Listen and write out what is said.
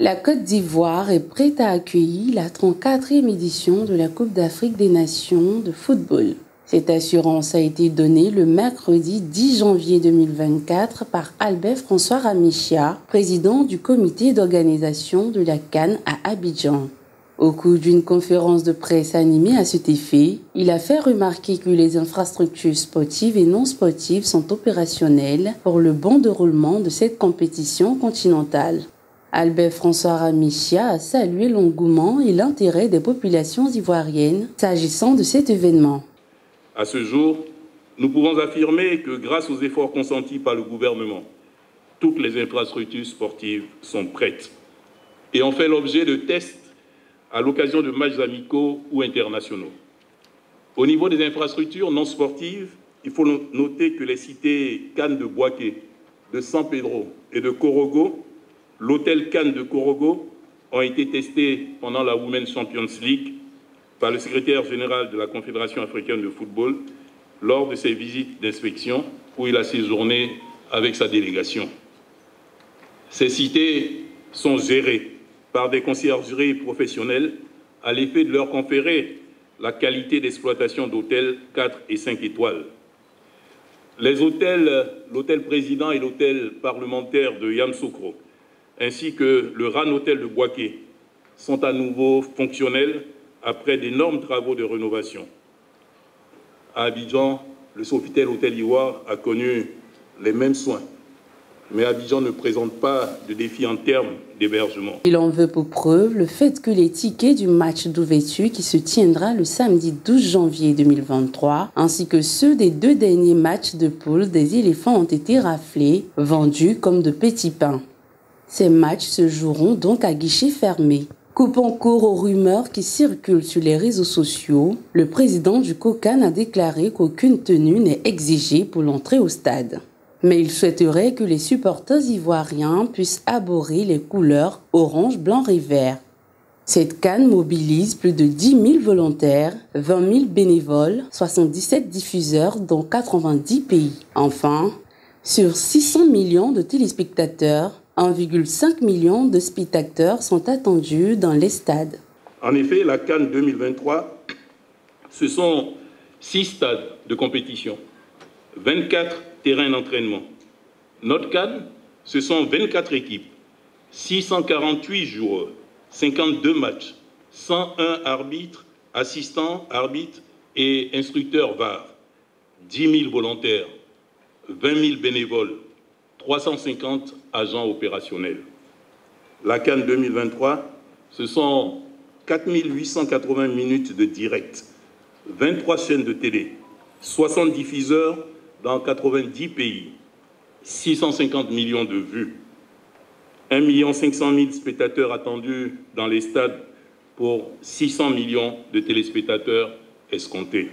La Côte d'Ivoire est prête à accueillir la 34e édition de la Coupe d'Afrique des Nations de football. Cette assurance a été donnée le mercredi 10 janvier 2024 par Albert François Ramichia, président du comité d'organisation de la CAN à Abidjan. Au cours d'une conférence de presse animée à cet effet, il a fait remarquer que les infrastructures sportives et non sportives sont opérationnelles pour le bon déroulement de cette compétition continentale. Albert François Ramichia a salué l'engouement et l'intérêt des populations ivoiriennes s'agissant de cet événement. À ce jour, nous pouvons affirmer que grâce aux efforts consentis par le gouvernement, toutes les infrastructures sportives sont prêtes et ont fait l'objet de tests à l'occasion de matchs amicaux ou internationaux. Au niveau des infrastructures non sportives, il faut noter que les cités Cannes de Bouaké, de San Pedro et de Korogo, l'hôtel Cannes de Korogo, ont été testés pendant la Women's Champions League par le secrétaire général de la Confédération africaine de football lors de ses visites d'inspection où il a séjourné avec sa délégation. Ces cités sont gérées par des conciergeries professionnelles à l'effet de leur conférer la qualité d'exploitation d'hôtels 4 et 5 étoiles. Les hôtels, l'hôtel président et l'hôtel parlementaire de Yamoussoukro, ainsi que le RAN Hôtel de Bouaké, sont à nouveau fonctionnels après d'énormes travaux de rénovation. À Abidjan, le Sofitel Hôtel Ivoire a connu les mêmes soins, mais Abidjan ne présente pas de défi en termes d'hébergement. Il en veut pour preuve le fait que les tickets du match d'ouverture qui se tiendra le samedi 12 janvier 2023, ainsi que ceux des 2 derniers matchs de poule des éléphants ont été raflés, vendus comme de petits pains. Ces matchs se joueront donc à guichet fermé. Coupant court aux rumeurs qui circulent sur les réseaux sociaux, le président du COCAN a déclaré qu'aucune tenue n'est exigée pour l'entrée au stade. Mais il souhaiterait que les supporters ivoiriens puissent arborer les couleurs orange, blanc et vert. Cette CAN mobilise plus de 10 000 volontaires, 20 000 bénévoles, 77 diffuseurs dans 90 pays. Enfin, sur 600 millions de téléspectateurs, 1,5 million de spectateurs sont attendus dans les stades. En effet, la CAN 2023, ce sont 6 stades de compétition, 24 terrains d'entraînement. Notre CAN, ce sont 24 équipes, 648 joueurs, 52 matchs, 101 arbitres, assistants, arbitres et instructeurs VAR, 10 000 volontaires, 20 000 bénévoles, 350 agents opérationnels. La CAN 2023, ce sont 4 880 minutes de direct, 23 chaînes de télé, 60 diffuseurs dans 90 pays, 650 millions de vues, 1 500 000 spectateurs attendus dans les stades pour 600 millions de téléspectateurs escomptés.